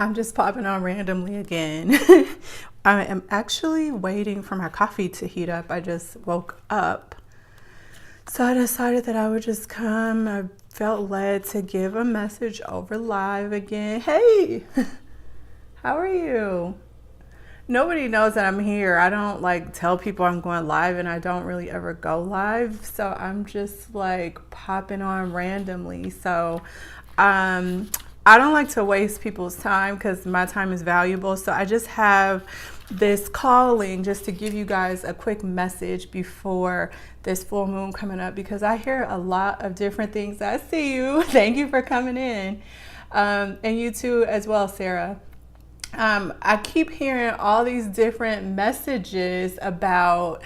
I'm just popping on randomly again. I am actually waiting for my coffee to heat up. I just woke up. So I decided that I would just come. I felt led to give a message over live again. Hey, how are you? Nobody knows that I'm here. I don't like tell people I'm going live, and I don't really ever go live. So I'm just like popping on randomly. So I don't like to waste people's time because my time is valuable. So I just have this calling just to give you guys a quick message before this full moon coming up, because I hear a lot of different things. I see you. Thank you for coming in. And you too as well, Sarah. I keep hearing all these different messages about,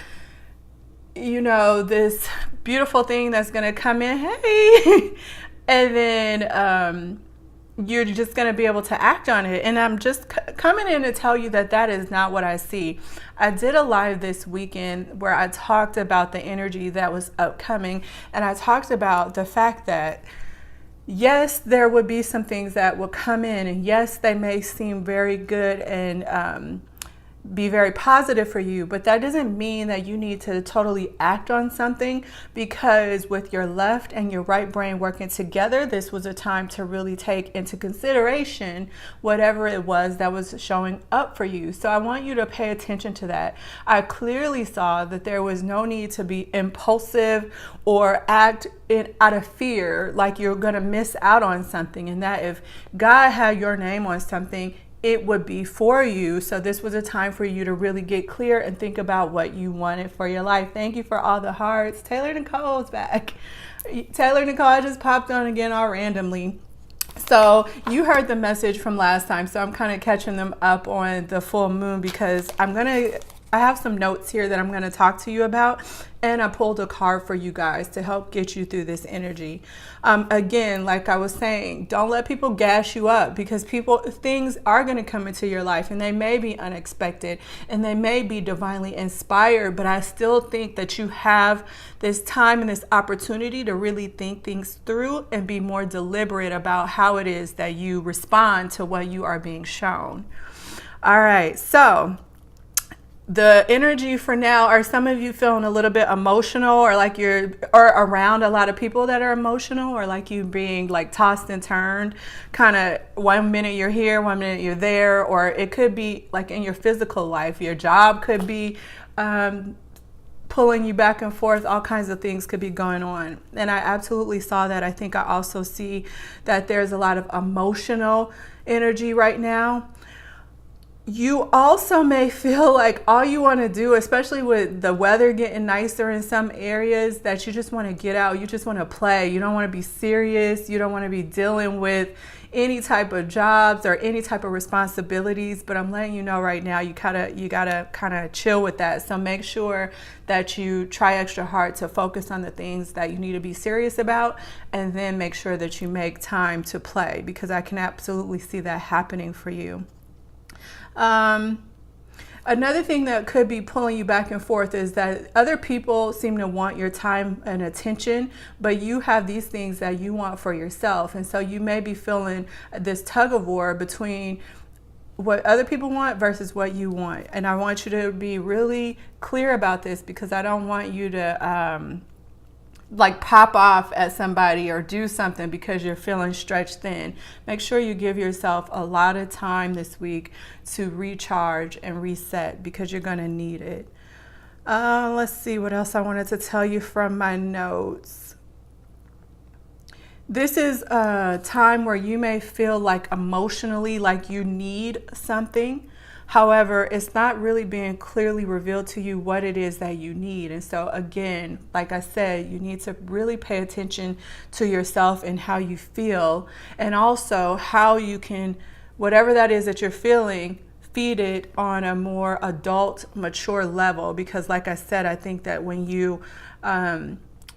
this beautiful thing that's going to come in. Hey, and then you're just going to be able to act on it. And I'm just coming in to tell you that that is not what I see. I did a live this weekend where I talked about the energy that was upcoming. And I talked about the fact that yes, there would be some things that will come in, and yes, they may seem very good and be very positive for you, but that doesn't mean that you need to totally act on something, because with your left and your right brain working together, this was a time to really take into consideration whatever it was that was showing up for you. So I want you to pay attention to that. I clearly saw that there was no need to be impulsive or act out of fear like you're going to miss out on something, and that if God had your name on something, it would be for you. So this was a time for you to really get clear and think about what you wanted for your life. Thank you for all the hearts. Taylor Nicole's back. Taylor Nicole, I just popped on again all randomly. So you heard the message from last time, so I'm kind of catching them up on the full moon, because I have some notes here that I'm going to talk to you about, and I pulled a card for you guys to help get you through this energy. Again, like I was saying, don't let people gas you up, because things are going to come into your life, and they may be unexpected and they may be divinely inspired, but I still think that you have this time and this opportunity to really think things through and be more deliberate about how it is that you respond to what you are being shown. All right, so the energy for now, are some of you feeling a little bit emotional, or like you're around a lot of people that are emotional, or like you being like tossed and turned, kind of 1 minute you're here, 1 minute you're there, or it could be like in your physical life, your job could be pulling you back and forth. All kinds of things could be going on. And I absolutely saw that. I think I also see that there's a lot of emotional energy right now. You also may feel like all you want to do, especially with the weather getting nicer in some areas, that you just want to get out. You just want to play. You don't want to be serious. You don't want to be dealing with any type of jobs or any type of responsibilities. But I'm letting you know right now, you gotta kind of chill with that. So make sure that you try extra hard to focus on the things that you need to be serious about, and then make sure that you make time to play, because I can absolutely see that happening for you. Another thing that could be pulling you back and forth is that other people seem to want your time and attention, but you have these things that you want for yourself. And so you may be feeling this tug of war between what other people want versus what you want. And I want you to be really clear about this, because I don't want you to like pop off at somebody or do something because you're feeling stretched thin. Make sure you give yourself a lot of time this week to recharge and reset, because you're going to need it. Let's see what else I wanted to tell you from my notes. This is a time where you may feel like emotionally like you need something. However, it's not really being clearly revealed to you what it is that you need. And so again, like I said, you need to really pay attention to yourself and how you feel, and also how you can, whatever that is that you're feeling, feed it on a more adult, mature level. Because like I said, I think that when you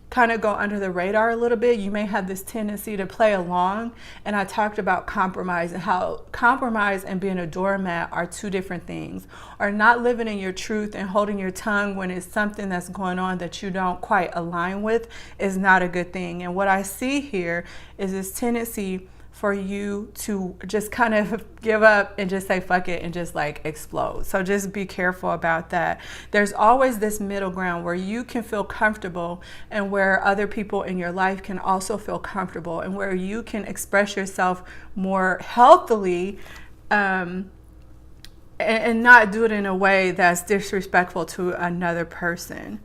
kind of go under the radar a little bit, you may have this tendency to play along. And I talked about compromise, and how compromise and being a doormat are two different things. Or not living in your truth and holding your tongue when it's something that's going on that you don't quite align with is not a good thing. And what I see here is this tendency for you to just kind of give up and just say fuck it and just like explode. So just be careful about that. There's always this middle ground where you can feel comfortable and where other people in your life can also feel comfortable, and where you can express yourself more healthily, and not do it in a way that's disrespectful to another person.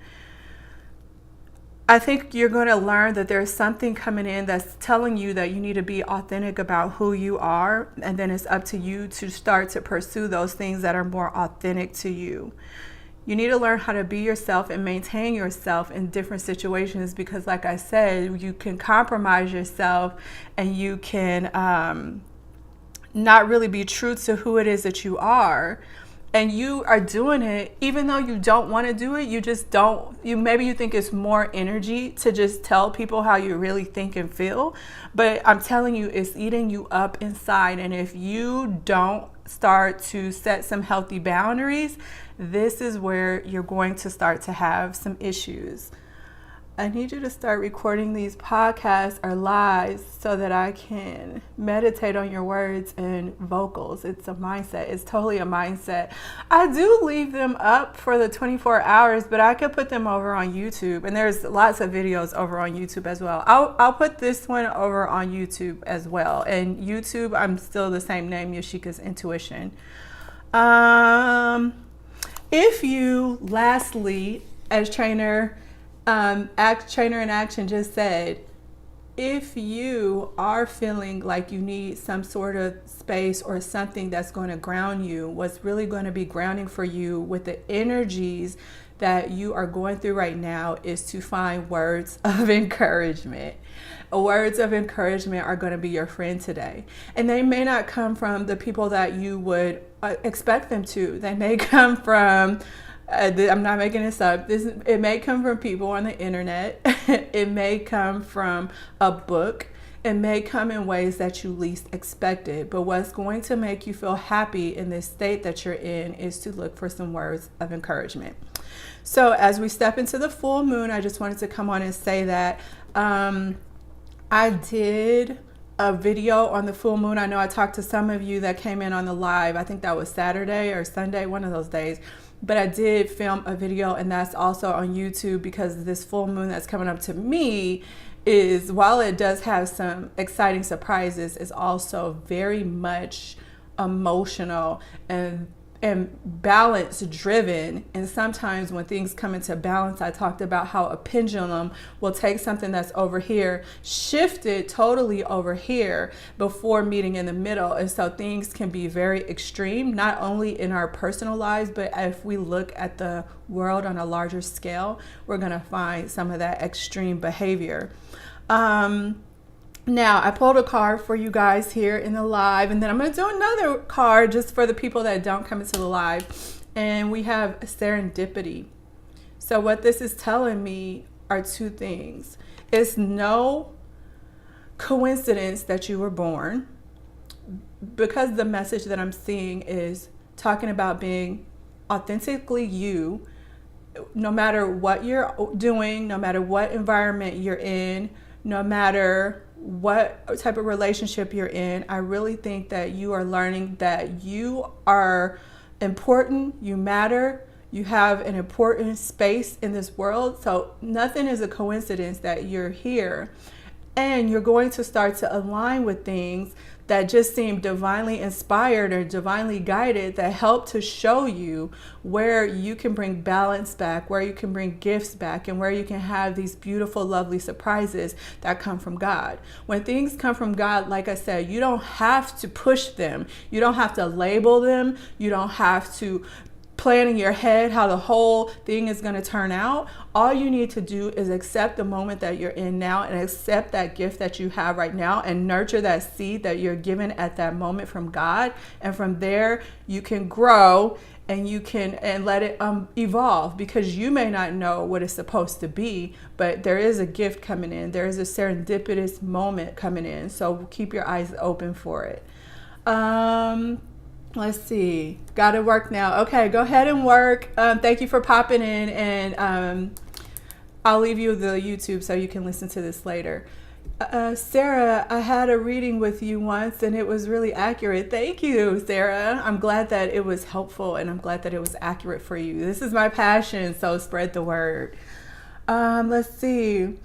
I think you're going to learn that there's something coming in that's telling you that you need to be authentic about who you are, and then it's up to you to start to pursue those things that are more authentic to you. You need to learn how to be yourself and maintain yourself in different situations, because like I said, you can compromise yourself and you can not really be true to who it is that you are. And you are doing it even though you don't want to do it. You just don't. Maybe you think it's more energy to just tell people how you really think and feel. But I'm telling you, it's eating you up inside. And if you don't start to set some healthy boundaries, this is where you're going to start to have some issues. I need you to start recording these podcasts or lives so that I can meditate on your words and vocals. It's a mindset. It's totally a mindset. I do leave them up for the 24 hours, but I could put them over on YouTube. And there's lots of videos over on YouTube as well. I'll put this one over on YouTube as well. And YouTube, I'm still the same name, Yashica's Intuition. If you, lastly, as trainer in action just said, if you are feeling like you need some sort of space or something that's going to ground you, what's really going to be grounding for you with the energies that you are going through right now is to find words of encouragement. Words of encouragement are going to be your friend today. And they may not come from the people that you would expect them to. They may come from I'm not making this up. It may come from people on the internet. It may come from a book. It may come in ways that you least expected. But what's going to make you feel happy in this state that you're in is to look for some words of encouragement. So as we step into the full moon, I just wanted to come on and say that I did a video on the full moon. I know I talked to some of you that came in on the live. I think that was Saturday or Sunday, one of those days. But I did film a video, and that's also on YouTube, because this full moon that's coming up to me is, while it does have some exciting surprises, is also very much emotional and balance driven. And sometimes when things come into balance, I talked about how a pendulum will take something that's over here, shift it totally over here before meeting in the middle. And so things can be very extreme, not only in our personal lives, but if we look at the world on a larger scale, we're going to find some of that extreme behavior. Now, I pulled a card for you guys here in the live, and then I'm going to do another card just for the people that don't come into the live. And we have serendipity. So what this is telling me are two things. It's no coincidence that you were born, because the message that I'm seeing is talking about being authentically you, no matter what you're doing, no matter what environment you're in, no matter what type of relationship you're in. I really think that you are learning that you are important, you matter, you have an important space in this world. So nothing is a coincidence that you're here. And you're going to start to align with things that just seem divinely inspired or divinely guided, that help to show you where you can bring balance back, where you can bring gifts back, and where you can have these beautiful, lovely surprises that come from God. When things come from God, like I said, you don't have to push them. You don't have to label them. You don't have to plan in your head how the whole thing is going to turn out. All you need to do is accept the moment that you're in now, and accept that gift that you have right now, and nurture that seed that you're given at that moment from God. And from there, you can grow and you can let it evolve, because you may not know what it's supposed to be, but there is a gift coming in. There is a serendipitous moment coming in. So keep your eyes open for it. Let's see. Got to work now. Okay, go ahead and work. Thank you for popping in, and I'll leave you the YouTube so you can listen to this later. Sarah, I had a reading with you once and it was really accurate. Thank you, Sarah. I'm glad that it was helpful and I'm glad that it was accurate for you. This is my passion, so spread the word. Let's see.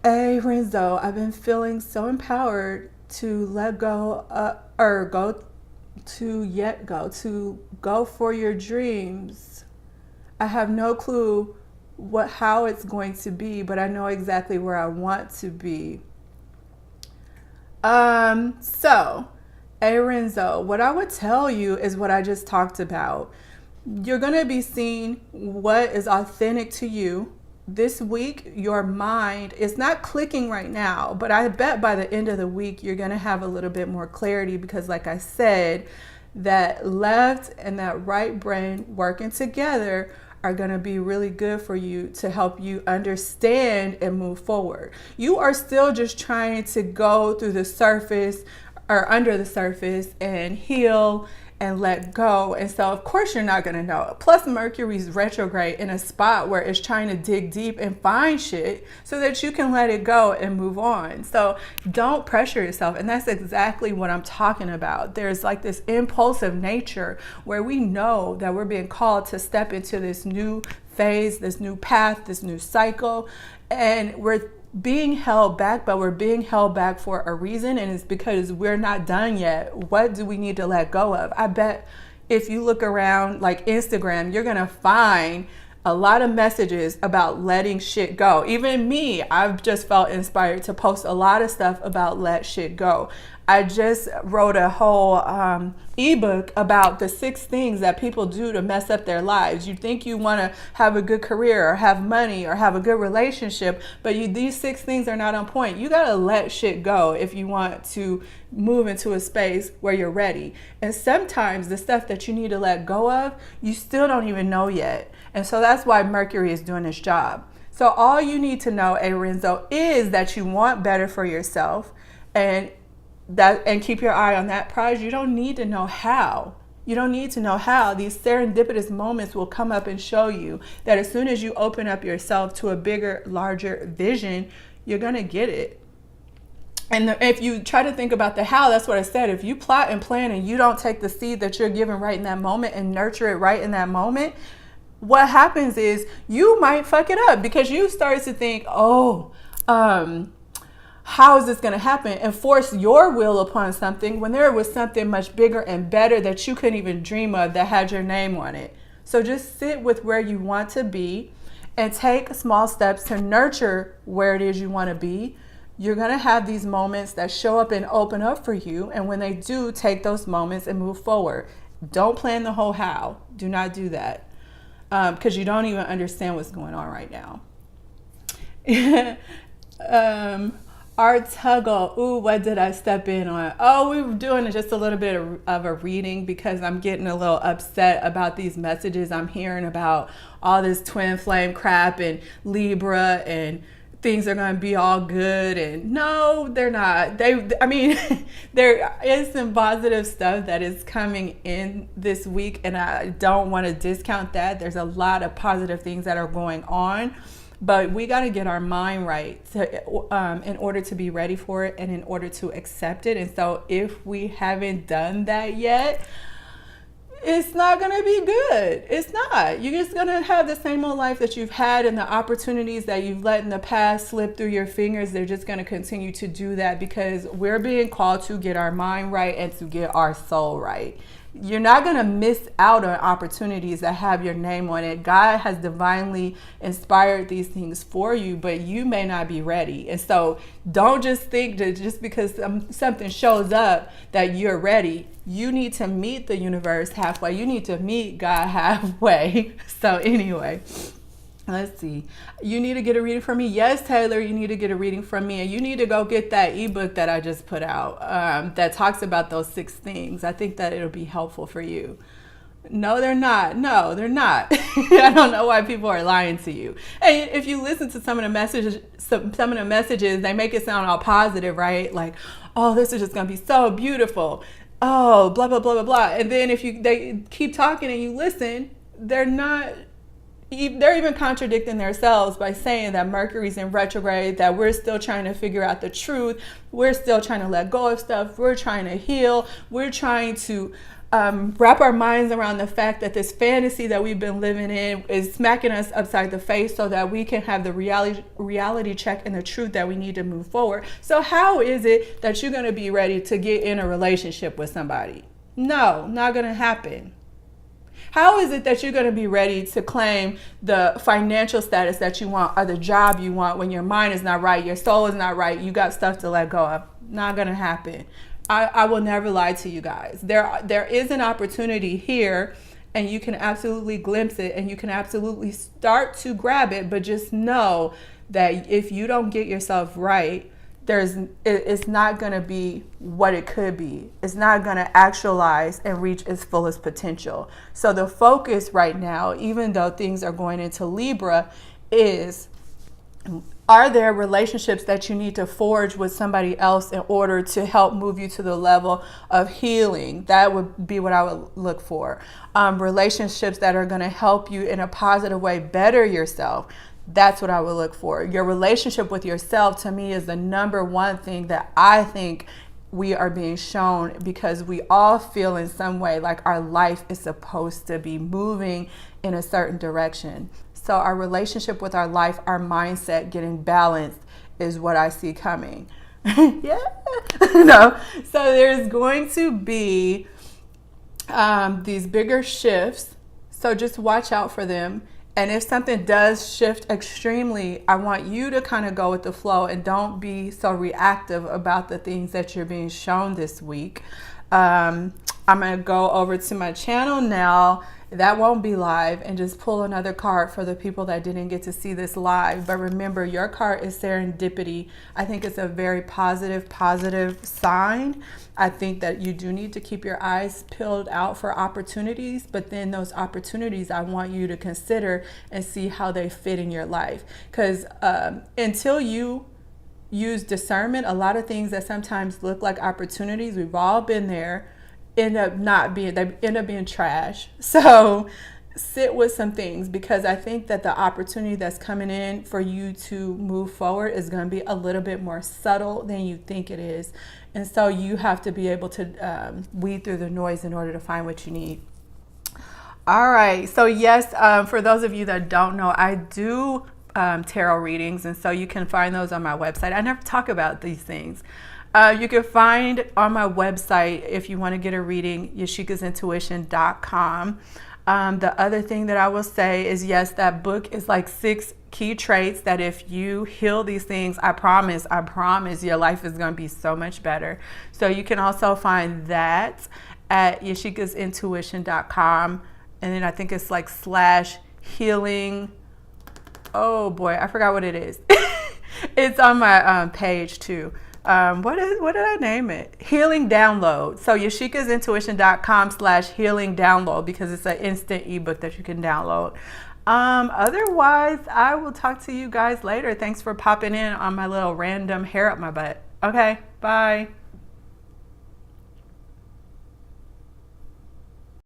Hey, Renzo, I've been feeling so empowered to let go, or to go for your dreams. I have no clue how it's going to be, but I know exactly where I want to be. So, hey Renzo, what I would tell you is what I just talked about. You're going to be seeing what is authentic to you. This week, your mind is not clicking right now, but I bet by the end of the week, you're going to have a little bit more clarity because like I said, that left and that right brain working together are going to be really good for you to help you understand and move forward. You are still just trying to go through the surface or under the surface and heal and let go. And so of course you're not going to know. Plus Mercury's retrograde in a spot where it's trying to dig deep and find shit so that you can let it go and move on. So don't pressure yourself. And that's exactly what I'm talking about. There's like this impulsive nature where we know that we're being called to step into this new phase, this new path, this new cycle. And we're being held back, but we're being held back for a reason, and it's because we're not done yet. What do we need to let go of? I bet if you look around like Instagram, you're gonna find a lot of messages about letting shit go. Even me, I've just felt inspired to post a lot of stuff about let shit go. I just wrote a whole ebook about the 6 things that people do to mess up their lives. You think you want to have a good career or have money or have a good relationship, but these 6 things are not on point. You got to let shit go if you want to move into a space where you're ready. And sometimes the stuff that you need to let go of, you still don't even know yet. And so that's why Mercury is doing its job. So all you need to know, Renzo, is that you want better for yourself and keep your eye on that prize. You don't need to know how. You don't need to know how. These serendipitous moments will come up and show you that as soon as you open up yourself to a bigger, larger vision, you're going to get it. And if you try to think about the how, that's what I said. If you plot and plan and you don't take the seed that you're given right in that moment and nurture it right in that moment, what happens is you might fuck it up because you start to think, how is this going to happen? And force your will upon something when there was something much bigger and better that you couldn't even dream of that had your name on it. So just sit with where you want to be and take small steps to nurture where it is you want to be. You're going to have these moments that show up and open up for you. And when they do, take those moments and move forward. Don't plan the whole how. Do not do that because you don't even understand what's going on right now. Art Tuggle, ooh, what did I step in on? Oh, we were doing just a little bit of a reading because I'm getting a little upset about these messages I'm hearing about all this twin flame crap and Libra and things are going to be all good. And no, they're not. There is some positive stuff that is coming in this week and I don't want to discount that. There's a lot of positive things that are going on. But we got to get our mind right in order to be ready for it and in order to accept it. And so if we haven't done that yet, it's not going to be good. It's not. You're just going to have the same old life that you've had, and the opportunities that you've let in the past slip through your fingers. They're just going to continue to do that because we're being called to get our mind right and to get our soul right. You're not going to miss out on opportunities that have your name on it. God has divinely inspired these things for you, but you may not be ready. And so don't just think that just because something shows up that you're ready. You need to meet the universe halfway. You need to meet God halfway. So anyway, let's see. You need to get a reading from me. Yes, Taylor, you need to get a reading from me. And you need to go get that ebook that I just put out that talks about those 6 things. I think that it'll be helpful for you. No, they're not. No, they're not. I don't know why people are lying to you. And if you listen to some of the messages, they make it sound all positive, right? Like, oh, this is just going to be so beautiful. Oh, blah, blah, blah, blah, blah. And then if they keep talking and you listen, they're not they're even contradicting themselves by saying that Mercury's in retrograde, that we're still trying to figure out the truth. We're still trying to let go of stuff. We're trying to heal. We're trying to wrap our minds around the fact that this fantasy that we've been living in is smacking us upside the face so that we can have the reality check and the truth that we need to move forward. So how is it that you're going to be ready to get in a relationship with somebody? No, not going to happen. How is it that you're going to be ready to claim the financial status that you want or the job you want when your mind is not right, your soul is not right, you got stuff to let go of? Not going to happen. I will never lie to you guys. There is an opportunity here, and you can absolutely glimpse it, and you can absolutely start to grab it, but just know that if you don't get yourself right, it's not going to be what it could be. It's not going to actualize and reach its fullest potential. So the focus right now, even though things are going into Libra, is, are there relationships that you need to forge with somebody else in order to help move you to the level of healing? That would be what I would look for. Relationships that are going to help you in a positive way better yourself. That's what I would look for. Your relationship with yourself, to me, is the number one thing that I think we are being shown, because we all feel in some way like our life is supposed to be moving in a certain direction. So our relationship with our life, our mindset getting balanced is what I see coming. Yeah. No. So there's going to be these bigger shifts. So just watch out for them. And if something does shift extremely, I want you to kind of go with the flow and don't be so reactive about the things that you're being shown this week. I'm going to go over to my channel now. That won't be live, and just pull another card for the people that didn't get to see this live. But remember, your card is serendipity. I think it's a very positive sign. I think that you do need to keep your eyes peeled out for opportunities, but then those opportunities I want you to consider and see how they fit in your life. Because until you use discernment, a lot of things that sometimes look like opportunities, we've all been there, end up being trash. So sit with some things, because I think that the opportunity that's coming in for you to move forward is going to be a little bit more subtle than you think it is. And so you have to be able to weed through the noise in order to find what you need. All right. So yes, for those of you that don't know, I do tarot readings, and so you can find those on my website. I never talk about these things. You can find on my website, if you want to get a reading, YASHICASINTUITION.com. The other thing that I will say is, yes, that book is like 6 key traits that if you heal these things, I promise your life is going to be so much better. So you can also find that at YASHICASINTUITION.com. And then I think it's like /healing. Oh boy, I forgot what it is. It's on my page too. What did I name it? Healing Download. So YASHICASINTUITION.com /healing download, because it's an instant ebook that you can download. Otherwise, I will talk to you guys later. Thanks for popping in on my little random hair up my butt. Okay, bye.